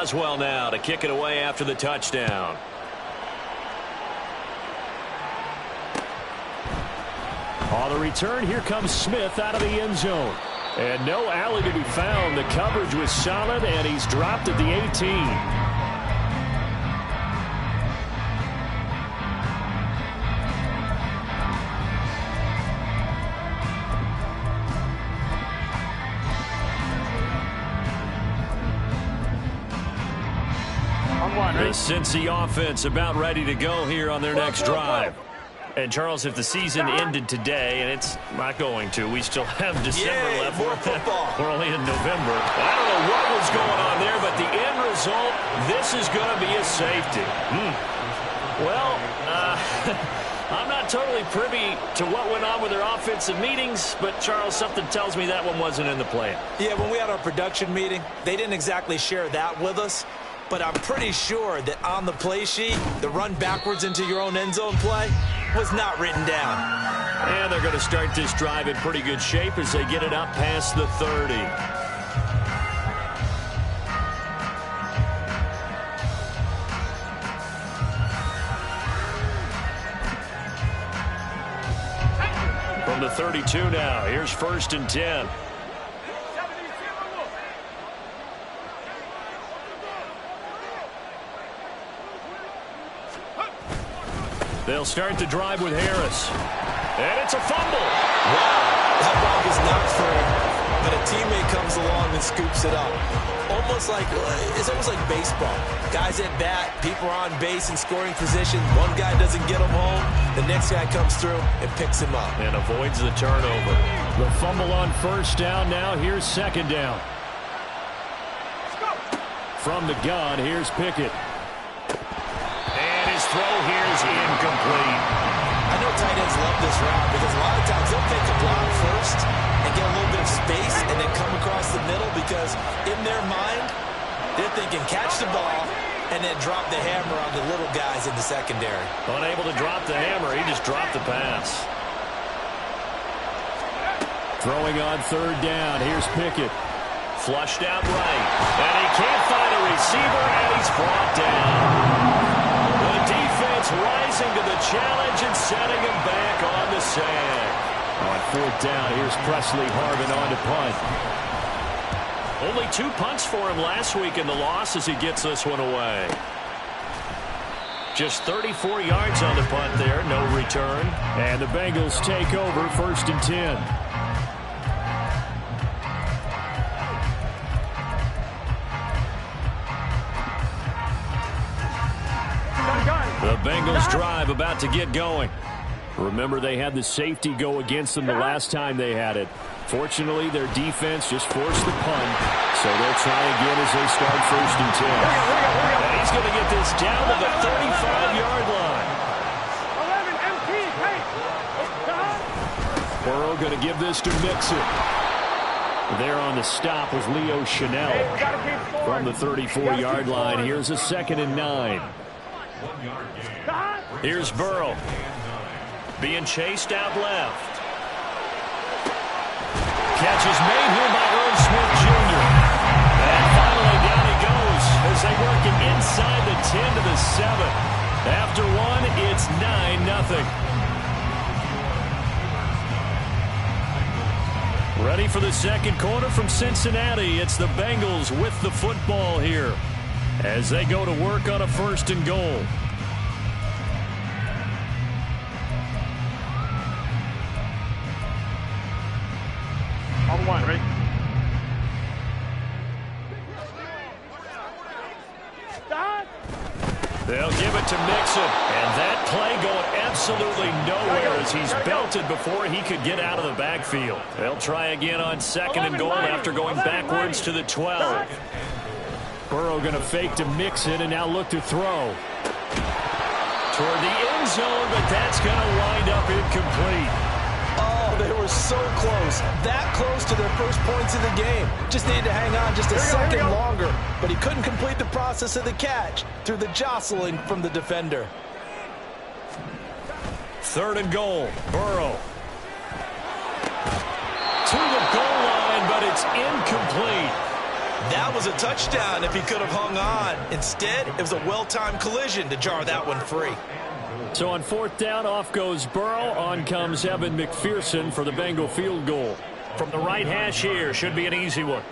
Boswell now to kick it away after the touchdown. On the return, here comes Smith out of the end zone. And no alley to be found. The coverage was solid, and he's dropped at the 18. The Cincy offense about ready to go here on their next drive. And, Charles, if the season ended today, and it's not going to, we still have December left. More football. We're only in November. I don't know what was going on there, but the end result, this is going to be a safety. Well, I'm not totally privy to what went on with their offensive meetings, but, Charles, something tells me that one wasn't in the plan. Yeah, when we had our production meeting, they didn't exactly share that with us. But I'm pretty sure that on the play sheet, the run backwards into your own end zone play was not written down. And they're going to start this drive in pretty good shape as they get it up past the 30. From the 32 now, here's 1st and 10. They'll start the drive with Harris. And it's a fumble. Wow, that ball was knocked free, but a teammate comes along and scoops it up. It's almost like baseball. Guys at bat, people are on base in scoring position. One guy doesn't get him home. The next guy comes through and picks him up. And avoids the turnover. The fumble on 1st down now. Here's 2nd down. From the gun, here's Pickett. His throw here is incomplete. I know tight ends love this route because a lot of times they'll take a block first and get a little bit of space and then come across the middle because in their mind, they're thinking catch the ball and then drop the hammer on the little guys in the secondary. Unable to drop the hammer, he just dropped the pass. Throwing on 3rd down, here's Pickett. Flushed out right, and he can't find a receiver, and he's brought down. Defense rising to the challenge and setting him back on the sand. On 4th down, here's Presley Harvin on to punt. Only 2 punts for him last week in the loss as he gets this one away. Just 34 yards on the punt there, no return. And the Bengals take over 1st and 10. The Bengals drive about to get going. Remember, they had the safety go against them the last time they had it. Fortunately, their defense just forced the punt, so they'll try again as they start 1st and 10. And he's going to get this down to the 35-yard line. Burrow going to give this to Mixon. There on the stop was Leo Chanel. From the 34-yard line, here's a 2nd and 9. Here's Burrow. Being chased out left. Catch is made here by Irv Smith Jr. And finally down he goes as they work it inside the 10 to the 7. After one, it's 9-0. Ready for the second quarter from Cincinnati. It's the Bengals with the football here as they go to work on a 1st and goal. On 1, ready? They'll give it to Mixon. And that play going absolutely nowhere as he's belted before he could get out of the backfield. They'll try again on 2nd and goal after going backwards to the 12. Burrow going to fake to Mixon and now look to throw. Toward the end zone, but that's going to wind up incomplete. Oh, they were so close. That close to their first points of the game. Just needed to hang on just a second longer. But he couldn't complete the process of the catch through the jostling from the defender. 3rd and goal. Burrow. To the goal line, but it's incomplete. That was a touchdown if he could have hung on. Instead, it was a well-timed collision to jar that one free. So on 4th down, off goes Burrow. On comes Evan McPherson for the Bengal field goal. From the right hash here, should be an easy one.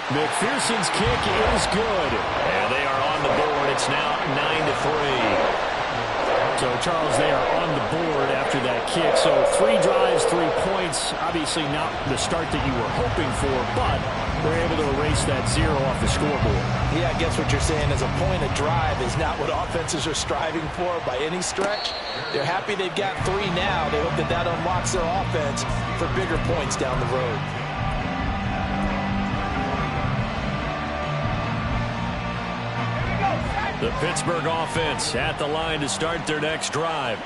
McPherson's kick is good. And they are on the board. It's now 9-3. So, Charles, they are on the board after that kick. So 3 drives, 3 points. Obviously not the start that you were hoping for, but they're able to erase that 0 off the scoreboard. Yeah, I guess what you're saying is a point of drive is not what offenses are striving for by any stretch. They're happy they've got 3 now. They hope that that unlocks their offense for bigger points down the road. The Pittsburgh offense at the line to start their next drive.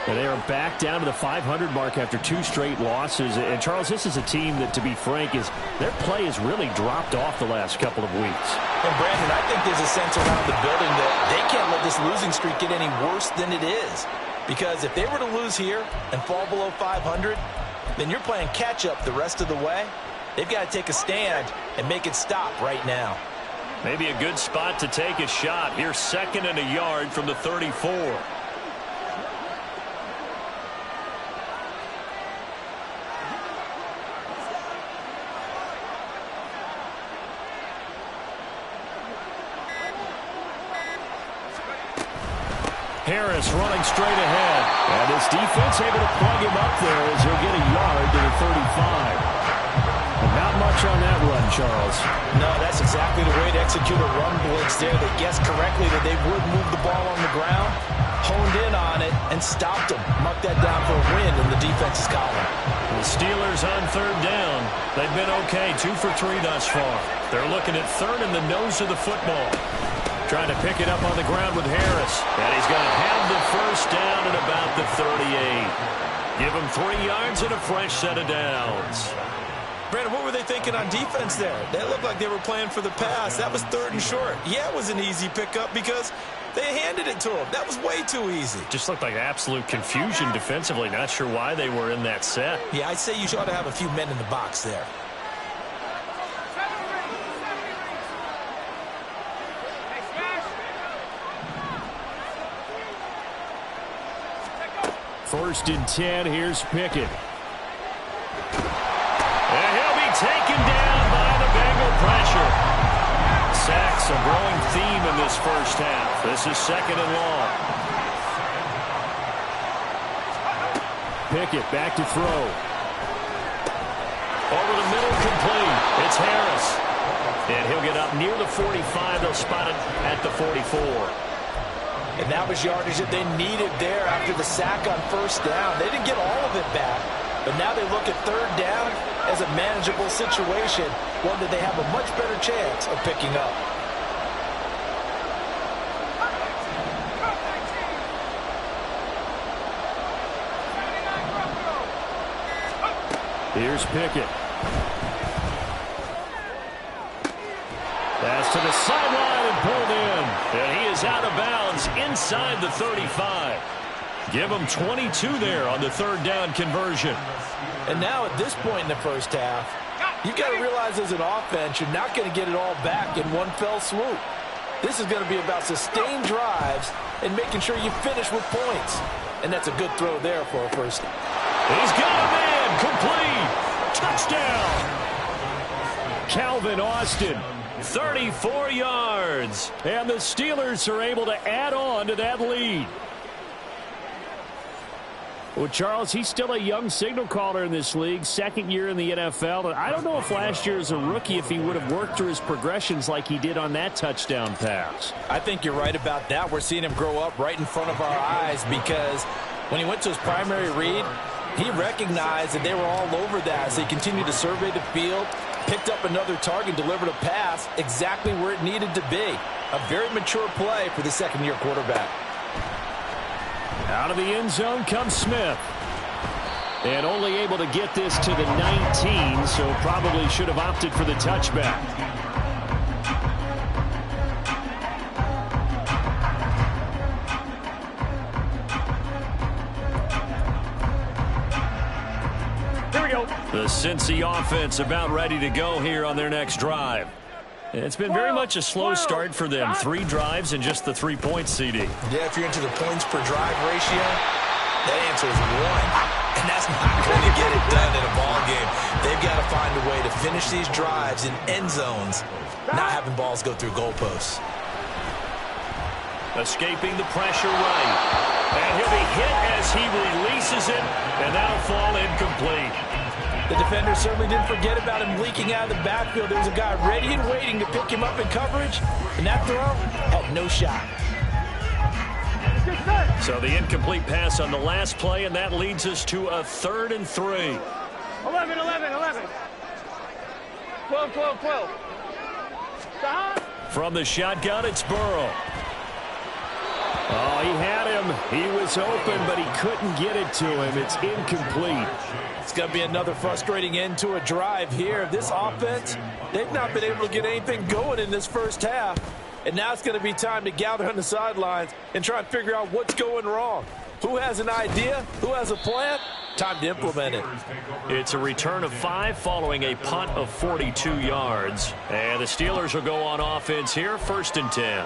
And they are back down to the 500 mark after 2 straight losses. And, Charles, this is a team that, to be frank, their play has really dropped off the last couple of weeks. And, Brandon, I think there's a sense around the building that they can't let this losing streak get any worse than it is. Because if they were to lose here and fall below 500, then you're playing catch-up the rest of the way. They've got to take a stand and make it stop right now. Maybe a good spot to take a shot. Here's 2nd and a yard from the 34. Harris running straight ahead. And this defense able to plug him up there as he'll get a yard to the 35. Not much on that run, Charles. No, that's exactly the way to execute a run blitz there. They guessed correctly that they would move the ball on the ground, honed in on it, and stopped them. Mark that down for a win in the defense's column. The Steelers on 3rd down. They've been okay, 2 for 3 thus far. They're looking at 3rd in the nose of the football. Trying to pick it up on the ground with Harris. And he's going to have the 1st down at about the 38. Give him 3 yards and a fresh set of downs. Brandon, what were they thinking on defense there? They looked like they were playing for the pass. That was 3rd and short. Yeah, it was an easy pickup because they handed it to him. That was way too easy. Just looked like absolute confusion defensively. Not sure why they were in that set. Yeah, I'd say you ought to have a few men in the box there. First and 10, here's Pickett. And he'll be taken down by the Bengal pressure. Sacks a growing theme in this first half. This is 2nd and long. Pickett back to throw. Over the middle, complete. It's Harris. And he'll get up near the 45. They'll spot it at the 44. And that was yardage that they needed there after the sack on 1st down. They didn't get all of it back, but now they look at 3rd down as a manageable situation, one that they have a much better chance of picking up. Here's Pickett. Pass to the sideline and pulled in. And he is out of bounds inside the 35. Give him 22 there on the 3rd down conversion. And now at this point in the first half, you've got to realize as an offense, you're not going to get it all back in one fell swoop. This is going to be about sustained drives and making sure you finish with points. And that's a good throw there for a first. He's got a man. Complete. Touchdown. Calvin Austin. 34 yards. And the Steelers are able to add on to that lead. Well, Charles, he's still a young signal caller in this league, 2nd year in the NFL. And I don't know if last year as a rookie, if he would have worked through his progressions like he did on that touchdown pass. I think you're right about that. We're seeing him grow up right in front of our eyes because when he went to his primary read, he recognized that they were all over that as he continued to survey the field, picked up another target, delivered a pass exactly where it needed to be. A very mature play for the 2nd-year quarterback. Out of the end zone comes Smith. And only able to get this to the 19, so probably should have opted for the touchback. Here we go. The Cincy offense about ready to go here on their next drive. It's been very much a slow start for them. 3 drives and just the 3 points, CD. Yeah, if you're into the points per drive ratio, that answer is 1. And that's not going to get it done in a ball game. They've got to find a way to finish these drives in end zones, not having balls go through goalposts. Escaping the pressure right. And he'll be hit as he releases it, and that'll fall incomplete. The defender certainly didn't forget about him leaking out of the backfield. There was a guy ready and waiting to pick him up in coverage, and that throw had no shot. So the incomplete pass on the last play, and that leads us to a 3rd and 3. 11, 11, 11. 12, 12, 12. From the shotgun, it's Burrow. Oh, he had him. He was open, but he couldn't get it to him. It's incomplete. It's going to be another frustrating end to a drive here. This offense, they've not been able to get anything going in this first half. And now it's going to be time to gather on the sidelines and try and figure out what's going wrong. Who has an idea? Who has a plan? Time to implement it. It's a return of 5 following a punt of 42 yards. And the Steelers will go on offense here, 1st and 10.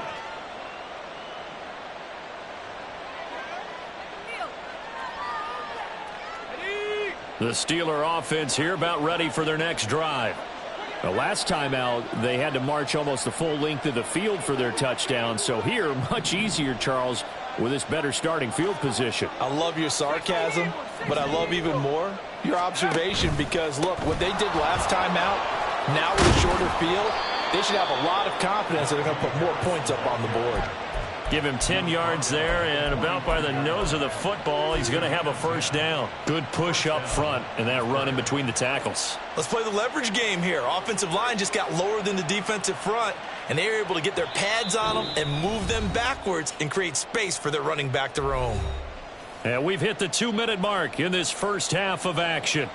The Steeler offense here about ready for their next drive. The last time out, they had to march almost the full length of the field for their touchdown. So here, much easier, Charles, with this better starting field position. I love your sarcasm, but I love even more your observation because, look, what they did last time out, now with a shorter field, they should have a lot of confidence that they're going to put more points up on the board. Give him 10 yards there, and about by the nose of the football, he's going to have a 1st down. Good push up front, and that run in between the tackles. Let's play the leverage game here. Offensive line just got lower than the defensive front, and they were able to get their pads on them and move them backwards and create space for their running back to roam. And we've hit the 2-minute mark in this first half of action.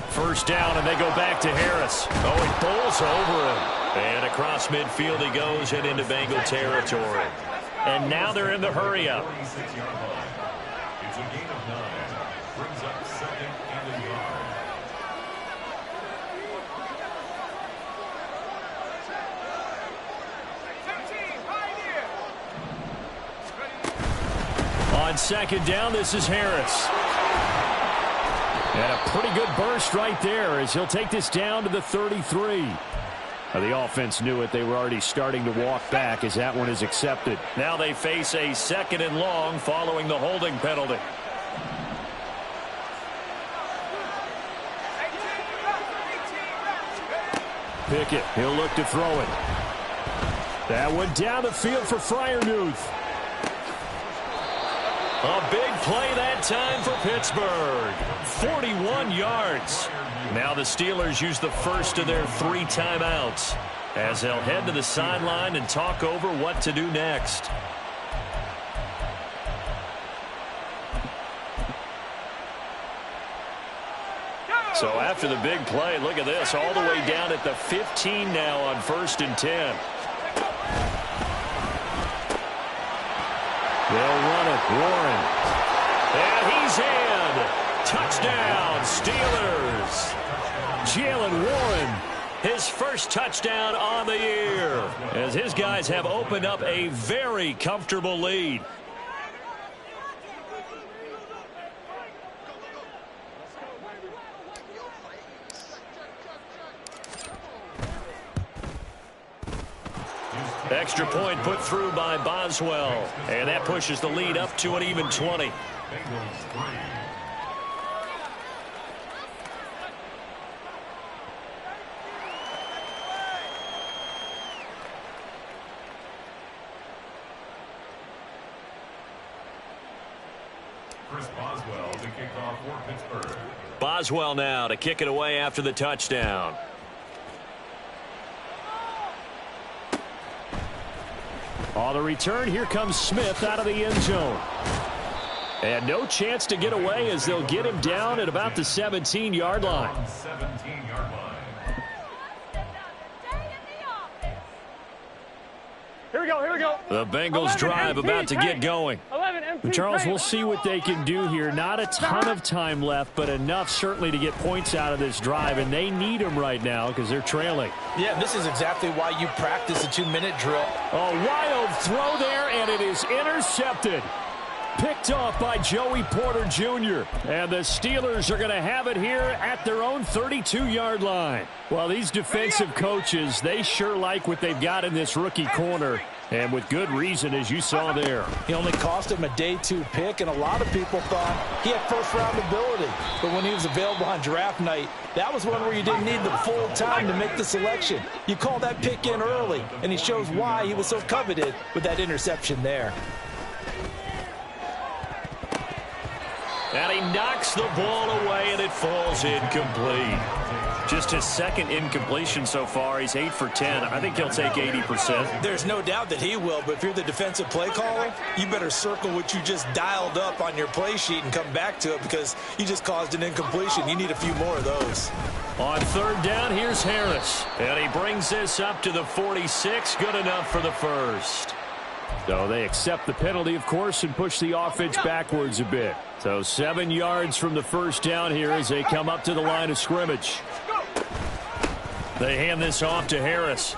First down, and they go back to Harris. Oh, he bowls over him. And across midfield he goes and into Bengal territory. And now they're in the hurry-up. It's a gain of 9. Brings up 2nd and a yard. On 2nd down, this is Harris. And a pretty good burst right there as he'll take this down to the 33. The offense knew it. They were already starting to walk back as that one is accepted. Now they face a 2nd and long following the holding penalty. Pickett, he'll look to throw it. That one down the field for Freiermuth. A big play that time for Pittsburgh. 41 yards. Now the Steelers use the first of their 3 timeouts as they'll head to the sideline and talk over what to do next. So after the big play, look at this, all the way down at the 15 now on 1st and 10. They'll run it. Warren. And he's in. Touchdown, Steelers. Jalen Warren, his first touchdown on the year, as his guys have opened up a very comfortable lead. Extra point put through by Boswell. And that pushes the lead up to an even 20. Chris Boswell to kick off for Pittsburgh. Boswell now to kick it away after the touchdown. On the return, here comes Smith out of the end zone. And no chance to get away as they'll get him down at about the 17-yard line. 17-yard line. Here we go, here we go. The Bengals drive about to get going. 11 MP. Charles, we'll see what they can do here. Not a ton of time left, but enough certainly to get points out of this drive, and they need them right now because they're trailing. Yeah, this is exactly why you practice a 2-minute drill. A wild throw there, and it is intercepted. Picked off by Joey Porter Jr. And the Steelers are going to have it here at their own 32-yard line. Well, these defensive coaches, they sure like what they've got in this rookie corner. And with good reason, as you saw there. He only cost him a day 2 pick, and a lot of people thought he had first-round ability. But when he was available on draft night, that was one where you didn't need the full time to make the selection. You call that pick in early, and he shows why he was so coveted with that interception there. And he knocks the ball away, and it falls incomplete. Just his second incompletion so far. He's 8 for 10. I think he'll take 80%. There's no doubt that he will, but if you're the defensive play caller, you better circle what you just dialed up on your play sheet and come back to it because you just caused an incompletion. You need a few more of those. On third down, here's Harris. And he brings this up to the 46. Good enough for the first. So they accept the penalty, of course, and push the offense backwards a bit. So 7 yards from the first down here as they come up to the line of scrimmage. They hand this off to Harris.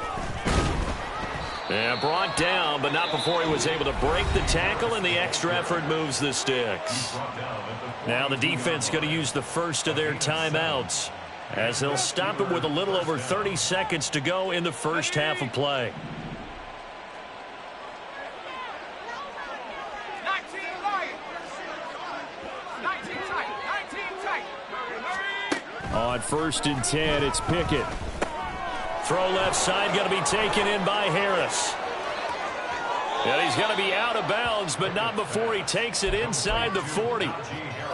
And brought down, but not before he was able to break the tackle, and the extra effort moves the sticks. Now the defense going to use the first of their timeouts as they'll stop it with a little over 30 seconds to go in the first half of play. On 1st and 10, it's Pickett. Throw left side, going to be taken in by Harris. And he's going to be out of bounds, but not before he takes it inside the 40.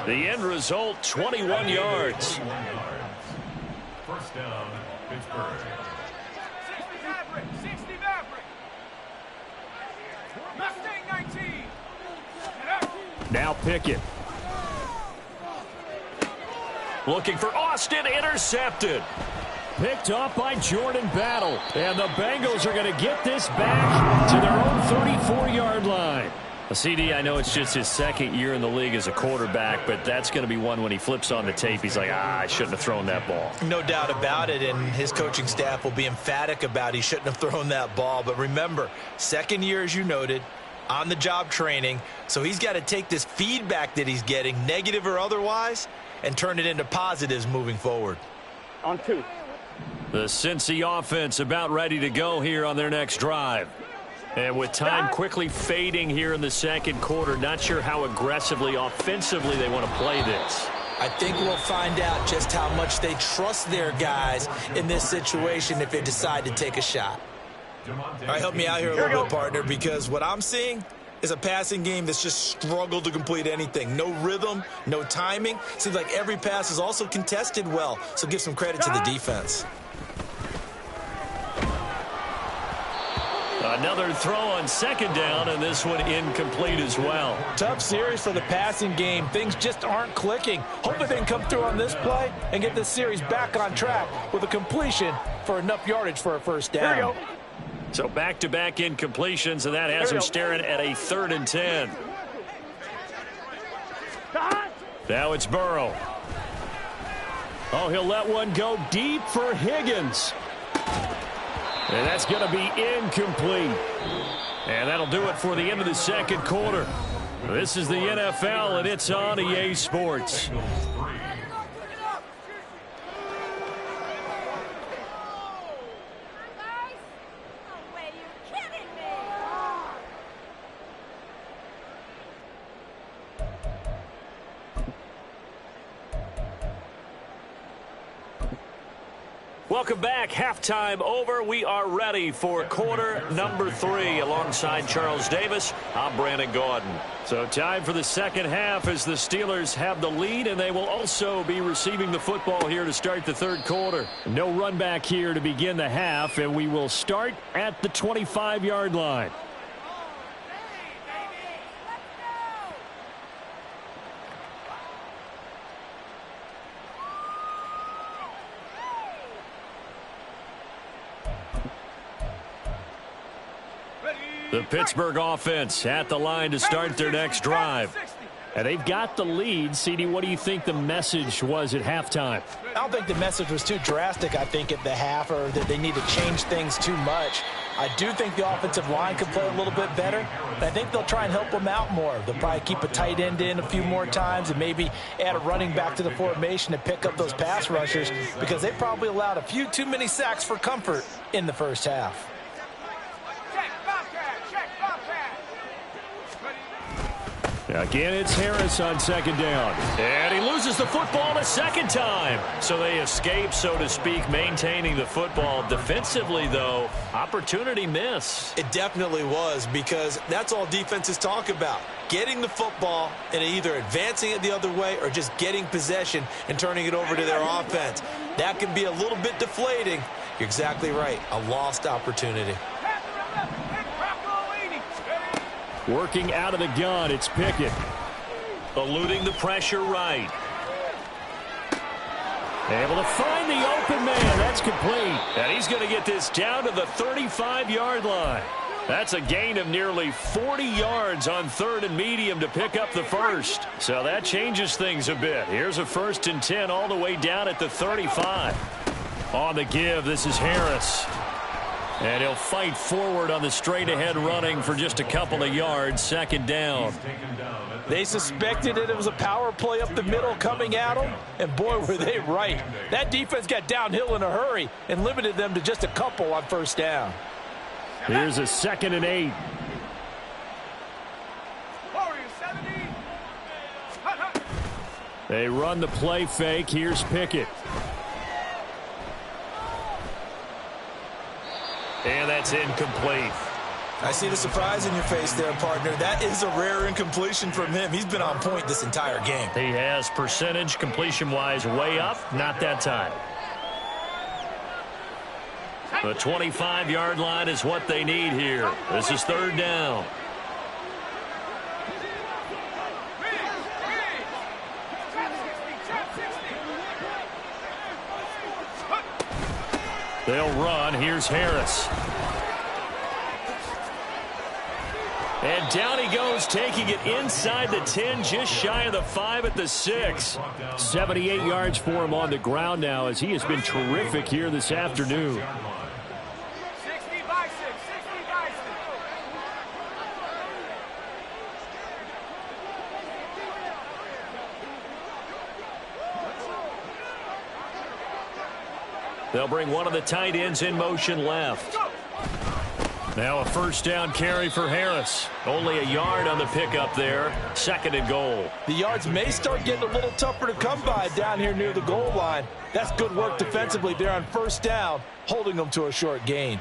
The end result, 21 yards. First down, Pittsburgh. 60 Maverick. Mustang 19. Now Pickett. Looking for Austin, intercepted. Picked off by Jordan Battle. And the Bengals are going to get this back to their own 34-yard line. CD, I know it's just his second year in the league as a quarterback, but that's going to be one when he flips on the tape. He's like, I shouldn't have thrown that ball. No doubt about it, and his coaching staff will be emphatic about he shouldn't have thrown that ball. But remember, second year, as you noted, on-the-job training, so he's got to take this feedback that he's getting, negative or otherwise, and turn it into positives moving forward. On 2. The Cincy offense about ready to go here on their next drive. And with time quickly fading here in the second quarter, not sure how aggressively, offensively they want to play this. I think we'll find out just how much they trust their guys in this situation if they decide to take a shot. All right, help me out here a little bit, partner, because what I'm seeing is a passing game that's just struggled to complete anything. No rhythm, no timing. Seems like every pass is also contested well, so give some credit to the defense. Another throw on second down, and this one incomplete as well. Tough series for the passing game. Things just aren't clicking. Hopefully they can come through on this play and get this series back on track with a completion for enough yardage for a first down. Here we go. So back-to-back incompletions, and that has him staring at a 3rd and 10. Now it's Burrow. Oh, he'll let one go deep for Higgins. And that's going to be incomplete. And that'll do it for the end of the second quarter. This is the NFL, and it's on EA Sports. Welcome back. Halftime over. We are ready for quarter number 3. Alongside Charles Davis, I'm Brandon Gaudin. So time for the second half as the Steelers have the lead, and they will also be receiving the football here to start the third quarter. No run back here to begin the half, and we will start at the 25-yard line. The Pittsburgh offense at the line to start their next drive. And they've got the lead. CD, what do you think the message was at halftime? I don't think the message was too drastic, I think, at the half, or that they need to change things too much. I do think the offensive line could play a little bit better. I think they'll try and help them out more. They'll probably keep a tight end in a few more times and maybe add a running back to the formation to pick up those pass rushers, because they probably allowed a few too many sacks for comfort in the first half. Again, it's Harris on second down. And he loses the football a second time. So they escape, so to speak, maintaining the football. Defensively, though, opportunity miss. It definitely was, because that's all defenses talk about. Getting the football and either advancing it the other way or just getting possession and turning it over to their offense. That can be a little bit deflating. You're exactly right. A lost opportunity. Working out of the gun, it's Pickett. Eluding the pressure right. Able to find the open man. That's complete. And he's going to get this down to the 35-yard line. That's a gain of nearly 40 yards on third and medium to pick up the first. So that changes things a bit. Here's a 1st and 10 all the way down at the 35. On the give, this is Harris. And he'll fight forward on the straight-ahead running for just a couple of yards. Second down. They suspected it was a power play up the middle coming at them, and boy, were they right. That defense got downhill in a hurry and limited them to just a couple on first down. Here's a 2nd and 8. They run the play fake. Here's Pickett. And that's incomplete. I see the surprise in your face there, partner. That is a rare incompletion from him. He's been on point this entire game. He has percentage completion-wise way up. Not that time. The 25-yard line is what they need here. This is third down. They'll run. Here's Harris. And down he goes, taking it inside the 10, just shy of the 5 at the 6. 78 yards for him on the ground now, as he has been terrific here this afternoon. They'll bring one of the tight ends in motion left. Now a first down carry for Harris. Only a yard on the pickup there. 2nd and goal. The yards may start getting a little tougher to come by down here near the goal line. That's good work defensively there on first down, holding them to a short gain.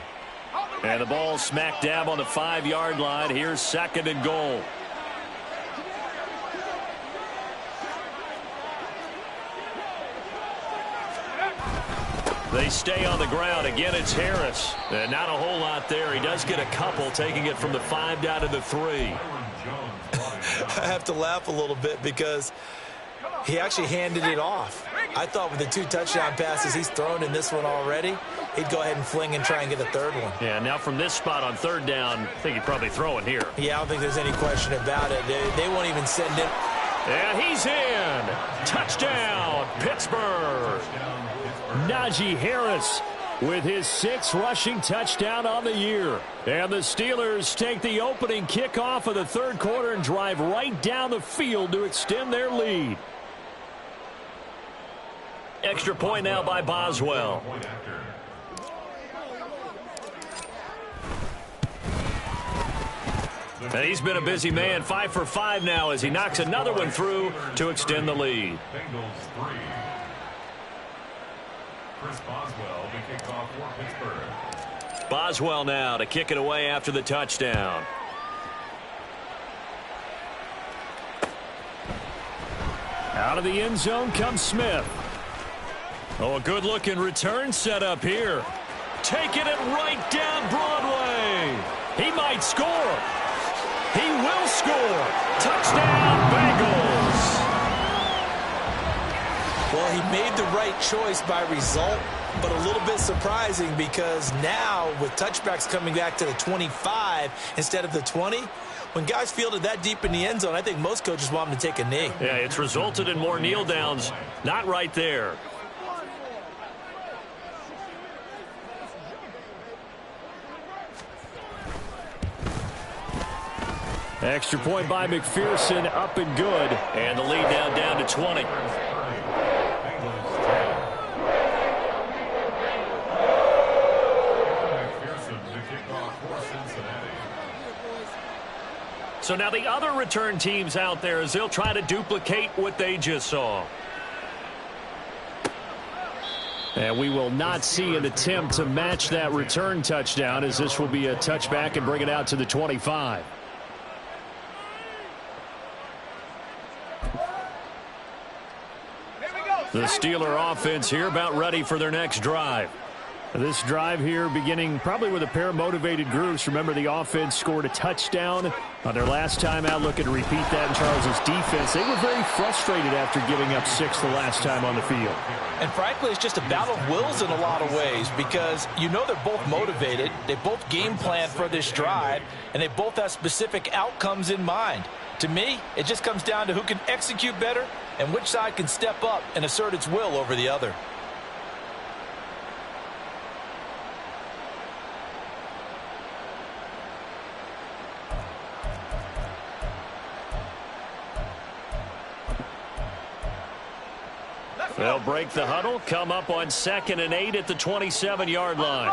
And the ball smack dab on the 5-yard line. Here's 2nd and goal. They stay on the ground. Again, it's Harris. And not a whole lot there. He does get a couple, taking it from the 5 down to the 3. I have to laugh a little bit because he actually handed it off. I thought with the 2 touchdown passes he's thrown in this one already, he'd go ahead and fling and try and get a third one. Yeah, now from this spot on third down, I think he'd probably throw it here. Yeah, I don't think there's any question about it. They won't even send it. And he's in. Touchdown, Pittsburgh. Najee Harris with his 6th rushing touchdown on the year. And the Steelers take the opening kickoff of the third quarter and drive right down the field to extend their lead. Extra point now by Boswell. And he's been a busy man. 5 for 5 now as he knocks another one through to extend the lead. Chris Boswell, the kickoff for Pittsburgh. Boswell now to kick it away after the touchdown. Out of the end zone comes Smith. Oh, a good-looking return set up here. Taking it right down Broadway. He might score. He will score. Touchdown, Bengals. Well, he made the right choice by result, but a little bit surprising because now with touchbacks coming back to the 25 instead of the 20, when guys fielded that deep in the end zone, I think most coaches want them to take a knee. Yeah, it's resulted in more kneel downs. Not right there. Extra point by McPherson, up and good. And the lead now down to 20. So now the other return teams out there as they'll try to duplicate what they just saw. And we will not see an attempt to match that return touchdown, as this will be a touchback and bring it out to the 25. The Steeler offense here about ready for their next drive. This drive here beginning probably with a pair of motivated groups. Remember, the offense scored a touchdown on their last time out. Looking to repeat that in Charles's defense. They were very frustrated after giving up 6 the last time on the field. And frankly, it's just a battle of wills in a lot of ways because you know they're both motivated. They both game plan for this drive, and they both have specific outcomes in mind. To me, it just comes down to who can execute better and which side can step up and assert its will over the other. They'll break the huddle, come up on 2nd and 8 at the 27-yard line.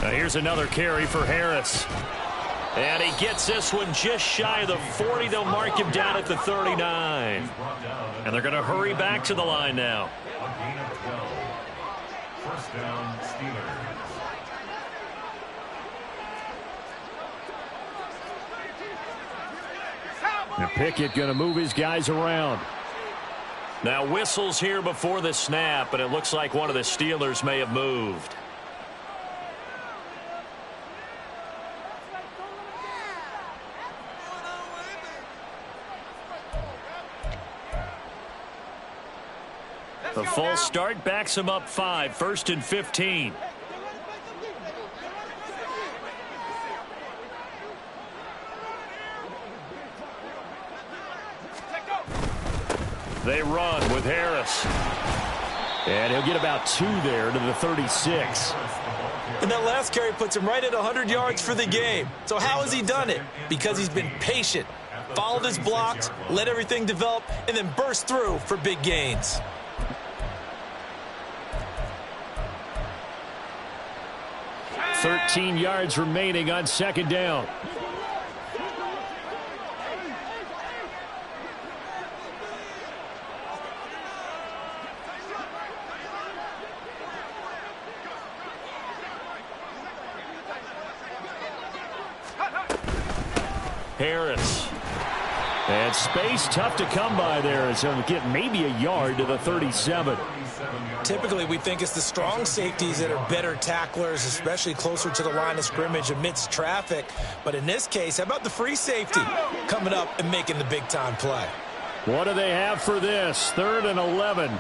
Now here's another carry for Harris. And he gets this one just shy of the 40. They'll mark him down at the 39. And they're going to hurry back to the line now. A gain of 12. First down, Steelers. And Pickett going to move his guys around. Now whistles here before the snap, but it looks like one of the Steelers may have moved. The false start backs him up 5, 1st and 15. They run with Harris. And he'll get about 2 there to the 36. And that last carry puts him right at 100 yards for the game. So how has he done it? Because he's been patient, followed his blocks, let everything develop, and then burst through for big gains. $13 yards remaining on 2nd down. Harris. And space tough to come by there as he'll get maybe a yard to the 37. Typically, we think it's the strong safeties that are better tacklers, especially closer to the line of scrimmage amidst traffic. But in this case, how about the free safety coming up and making the big-time play? What do they have for this? 3rd and 11.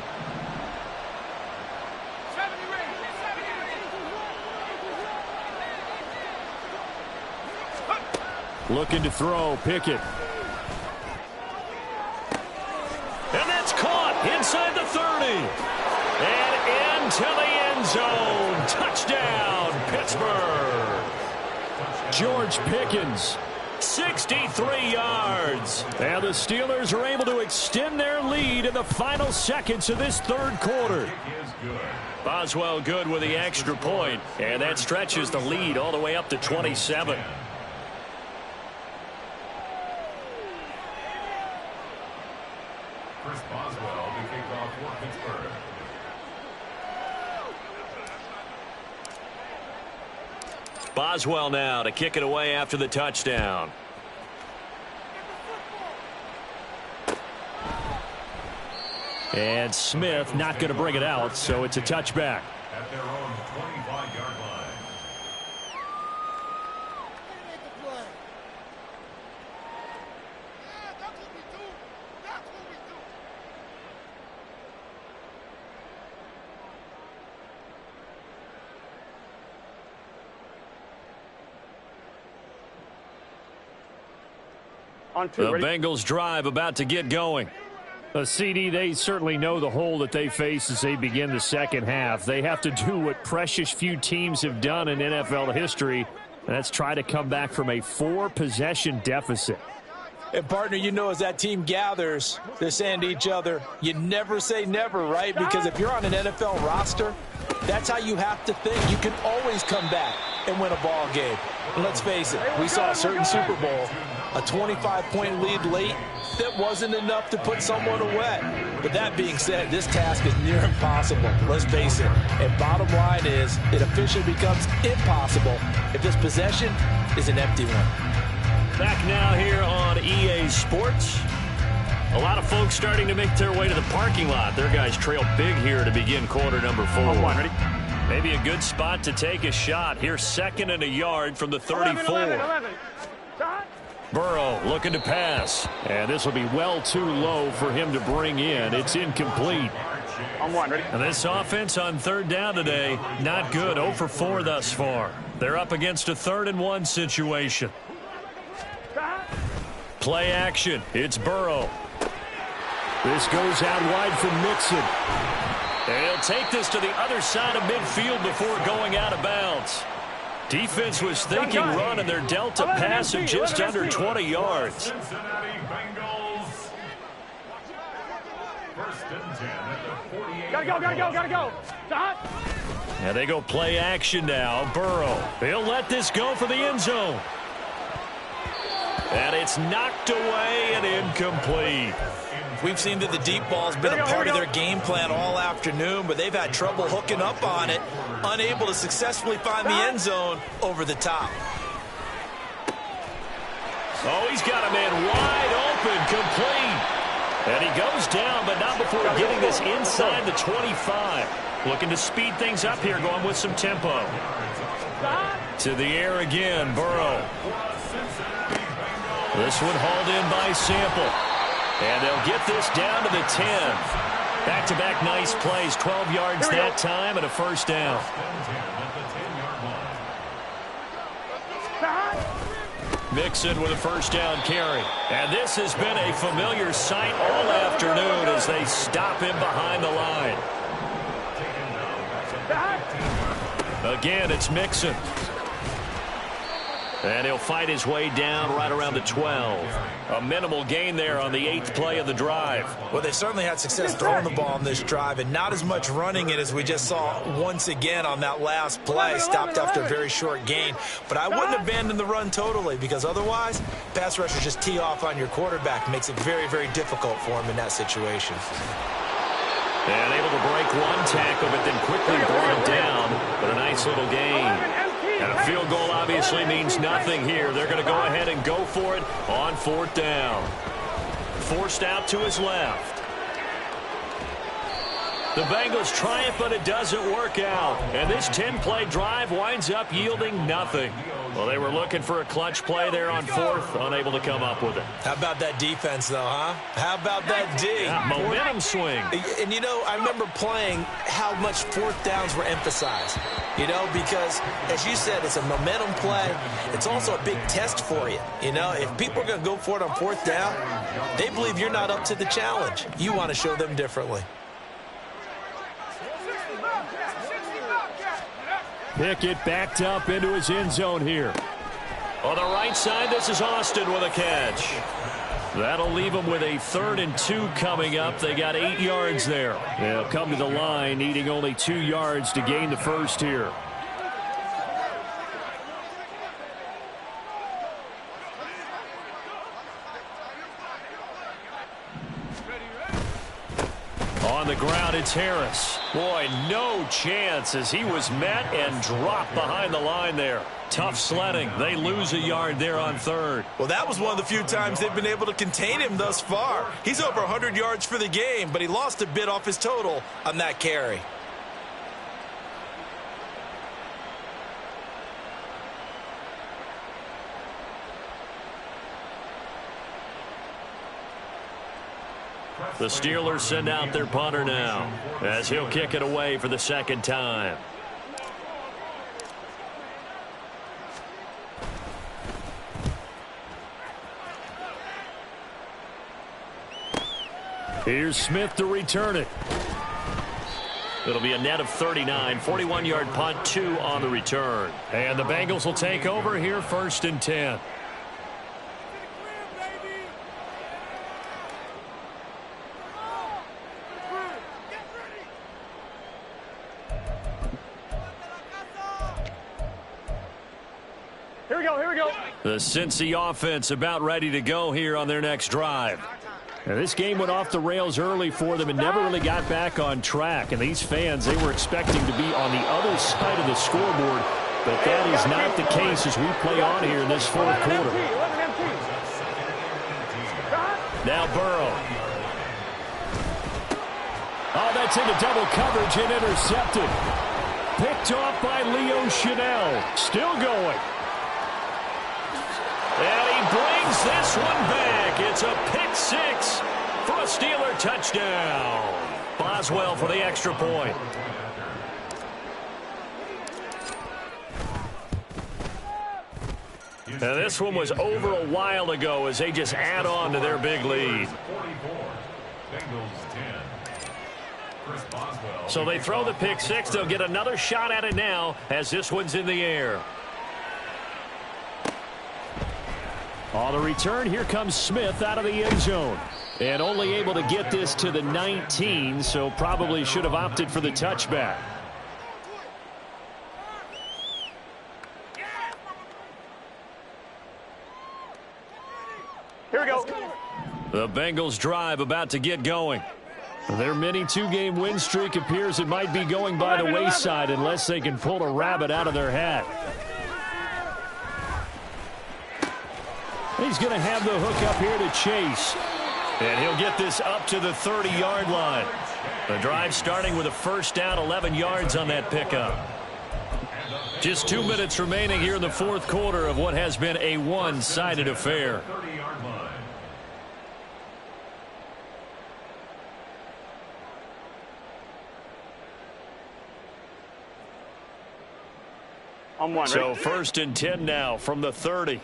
Looking to throw, Pickett. And that's caught inside the 30. And into the end zone. Touchdown, Pittsburgh. George Pickens. 63 yards. And the Steelers are able to extend their lead in the final seconds of this 3rd quarter. Boswell good with the extra point. And that stretches the lead all the way up to 27. Chris Boswell, the kickoff for Pittsburgh. Boswell now to kick it away after the touchdown. And Smith not going to bring it out, so it's a touchback. At their own 25-yard line. On two. The Ready? Bengals drive about to get going. A CD, they certainly know the hole that they face as they begin the second half. They have to do what precious few teams have done in NFL history, and that's try to come back from a 4-possession deficit. And, partner, you know, as that team gathers, they're saying to each other, you never say never, right? Because if you're on an NFL roster, that's how you have to think. You can always come back and win a ball game. And let's face it, we saw a certain Super Bowl, a 25-point lead late, that wasn't enough to put someone away. But that being said, this task is near impossible. Let's face it. And bottom line is, it officially becomes impossible if this possession is an empty one. Back now here on EA Sports. A lot of folks starting to make their way to the parking lot. Their guys trail big here to begin quarter number 4. On one. Ready? Maybe a good spot to take a shot. Here, 2nd and a yard from the 34. 11. Shot. Burrow looking to pass. And this will be well too low for him to bring in. It's incomplete. On one. Ready? And this offense on 3rd down today, not good. 0 for 4 thus far. They're up against a 3rd and 1 situation. Shot. Play action. It's Burrow. This goes out wide from Mixon. And he'll take this to the other side of midfield before going out of bounds. Defense was thinking run, and they're dealt a pass of just under 20 yards. Cincinnati Bengals. 1st and 10 at the 48. Gotta go. Shot. And they go play action now. Burrow. He'll let this go for the end zone. And it's knocked away and incomplete. We've seen that the deep ball's been a part of their game plan all afternoon, but they've had trouble hooking up on it, unable to successfully find the end zone over the top. Oh, he's got a man wide open, complete. And he goes down, but not before getting this inside the 25. Looking to speed things up here, going with some tempo. To the air again, Burrow. This one hauled in by Sample. And they'll get this down to the 10. Back-to-back nice plays, 12 yards that time and a 1st down. Mixon with a 1st down carry. And this has been a familiar sight all afternoon as they stop him behind the line. Again, it's Mixon. And he'll fight his way down right around the 12. A minimal gain there on the 8th play of the drive. Well, they certainly had success throwing the ball on this drive, and not as much running it as we just saw once again on that last play. Stopped after a very short gain. But I wouldn't abandon the run totally, because otherwise, pass rushers just tee off on your quarterback. Makes it very, very difficult for him in that situation. And able to break one tackle, but then quickly brought down. But a nice little gain. And a field goal obviously means nothing here. They're going to go ahead and go for it on 4th down. Forced out to his left. The Bengals triumph, but it doesn't work out. And this 10-play drive winds up yielding nothing. Well, they were looking for a clutch play there on 4th, unable to come up with it. How about that defense, though, huh? How about that D? Yeah, momentum swing. And, you know, I remember playing how much 4th downs were emphasized. You know, because, as you said, it's a momentum play. It's also a big test for you. You know, if people are going to go for it on 4th down, they believe you're not up to the challenge. You want to show them differently. Pickett backed up into his end zone here. On the right side, this is Austin with a catch. That'll leave them with a 3rd and 2 coming up. They got 8 yards there. They'll come to the line, needing only 2 yards to gain the 1st here. On the ground, it's Harris. Boy, no chance as he was met and dropped behind the line there. Tough sledding. They lose a yard there on third. Well, that was one of the few times they've been able to contain him thus far. He's over 100 yards for the game, but he lost a bit off his total on that carry. The Steelers send out their punter now as he'll kick it away for the second time. Here's Smith to return it. It'll be a net of 39, 41-yard punt, 2 on the return. And the Bengals will take over here, 1st and 10. Here we go. The Cincy offense about ready to go here on their next drive. Now, this game went off the rails early for them and never really got back on track. And these fans, they were expecting to be on the other side of the scoreboard, but that is not the case as we play on here in this fourth quarter. Now Burrow. Oh, that's into double coverage and intercepted. Picked off by Leo Chanel. Still going. And he brings this one back. It's a pick 6 for a Steeler touchdown. Boswell for the extra point. Now this one was over a while ago as they just add on to their big lead. So they throw the pick 6. They'll get another shot at it now as this one's in the air. On the return, here comes Smith out of the end zone. And only able to get this to the 19, so probably should have opted for the touchback. Here we go. The Bengals drive about to get going. Their mini 2-game win streak appears it might be going by the wayside unless they can pull a rabbit out of their hat. He's going to have the hook up here to Chase. And he'll get this up to the 30-yard line. The drive starting with a first down, 11 yards on that pickup. Just 2 minutes remaining here in the fourth quarter of what has been a one-sided affair. On one, So right? 1st and 10 now from the 30.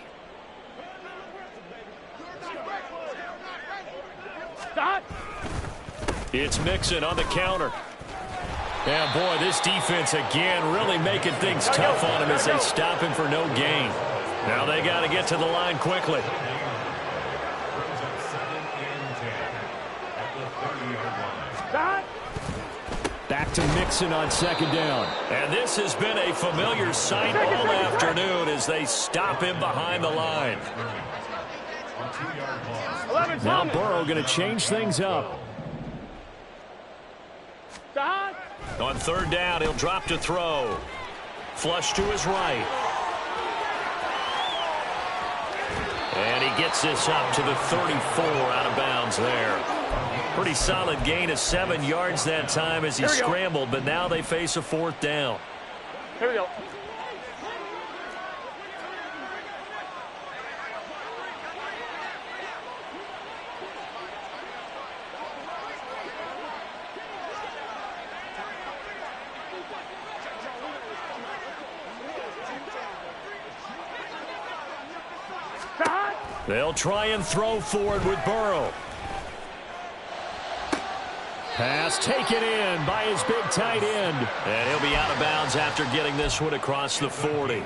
Stop. It's Mixon on the counter. Yeah, boy, this defense again really making things tough on him as they stop him for no gain. Now they got to get to the line quickly. Stop. Back to Mixon on 2nd down. And this has been a familiar sight all afternoon as they stop him behind the line. Now Burrow going to change things up. Stop. On 3rd down, he'll drop to throw. Flush to his right. And he gets this up to the 34 out of bounds there. Pretty solid gain of 7 yards that time as he scrambled, but now they face a 4th down. Here we go. They'll try and throw forward with Burrow. Pass taken in by his big tight end. And he'll be out of bounds after getting this one across the 40.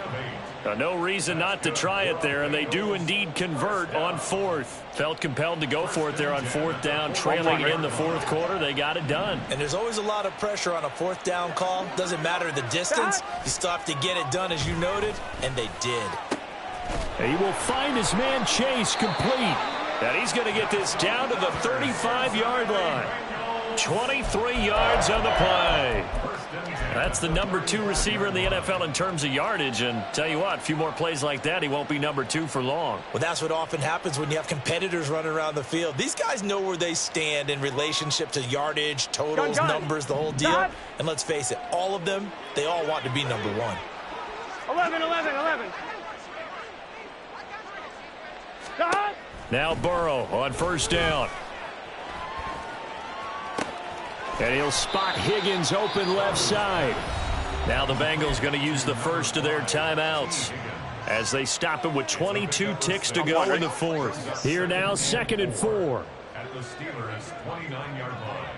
No reason not to try it there, and they do indeed convert on 4th. Felt compelled to go for it there on 4th down, trailing in the 4th quarter. They got it done. And there's always a lot of pressure on a 4th down call. Doesn't matter the distance. You still have to get it done, as you noted, and they did. He will find his man Chase complete. And he's going to get this down to the 35-yard line. 23 yards on the play. That's the number 2 receiver in the NFL in terms of yardage. And tell you what, a few more plays like that, he won't be number 2 for long. Well, that's what often happens when you have competitors running around the field. These guys know where they stand in relationship to yardage, totals, numbers, the whole deal. And let's face it, all of them, they all want to be number 1. 11. Stop. Now Burrow on first down. And he'll spot Higgins open left side. Now the Bengals going to use the first of their timeouts as they stop him with 22 ticks to go in the fourth. Here now, 2nd and 4. At the Steelers' 29-yard line.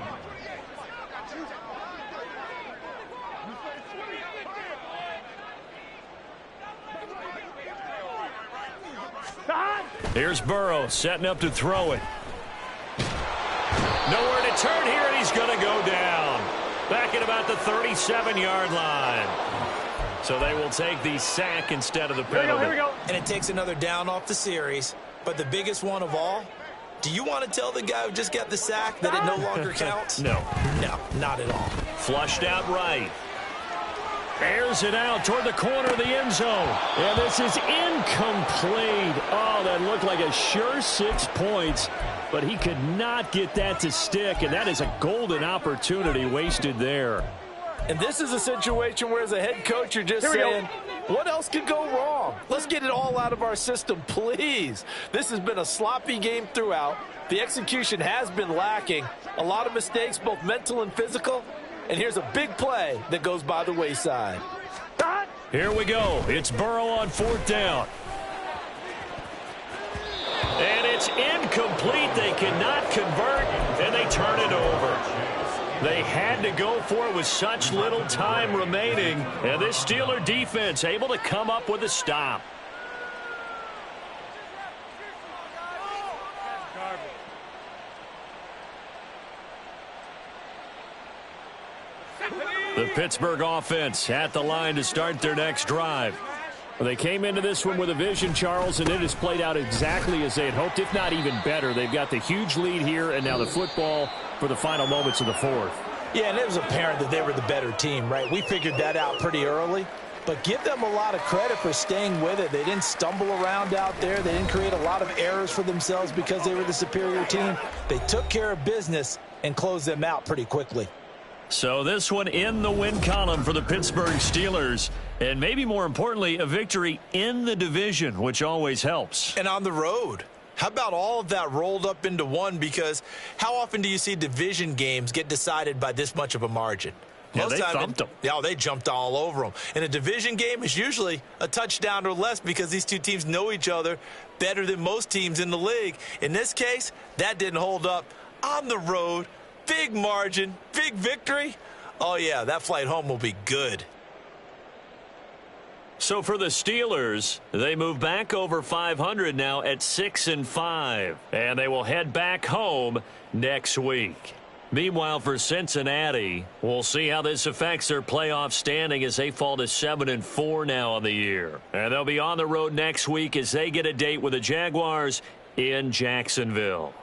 Stop. Here's Burrow setting up to throw it. Nowhere to turn here, and he's going to go down. Back at about the 37-yard line. So they will take the sack instead of the penalty. Here we go. And it takes another down off the series. But the biggest one of all, do you want to tell the guy who just got the sack that it no longer counts? No. No, not at all. Flushed out right. Airs it out toward the corner of the end zone. And this is incomplete. Oh, that looked like a sure 6 points. But he could not get that to stick, and that is a golden opportunity wasted there. And this is a situation where, as a head coach, you're just saying, what else could go wrong? Let's get it all out of our system, please. This has been a sloppy game throughout. The execution has been lacking. A lot of mistakes, both mental and physical. And here's a big play that goes by the wayside. Here we go. It's Burrow on 4th down. And it's incomplete. They cannot convert, and they turn it over. They had to go for it with such little time remaining, and this Steeler defense able to come up with a stop. The Pittsburgh offense at the line to start their next drive. Well, they came into this one with a vision, Charles, and it has played out exactly as they had hoped, if not even better. They've got the huge lead here, and now the football for the final moments of the fourth. Yeah, and it was apparent that they were the better team, right? We figured that out pretty early. But give them a lot of credit for staying with it. They didn't stumble around out there. They didn't create a lot of errors for themselves because they were the superior team. They took care of business and closed them out pretty quickly. So this one in the win column for the Pittsburgh Steelers. And maybe more importantly, a victory in the division, which always helps. And on the road. How about all of that rolled up into one? Because how often do you see division games get decided by this much of a margin? Yeah, they thumped them. Yeah, they jumped all over them. And a division game is usually a touchdown or less because these two teams know each other better than most teams in the league. In this case, that didn't hold up. On the road, big margin, big victory. Oh, yeah, that flight home will be good. So for the Steelers, they move back over 500 now at 6-5. And they will head back home next week. Meanwhile, for Cincinnati, we'll see how this affects their playoff standing as they fall to 7-4 now on the year. And they'll be on the road next week as they get a date with the Jaguars in Jacksonville.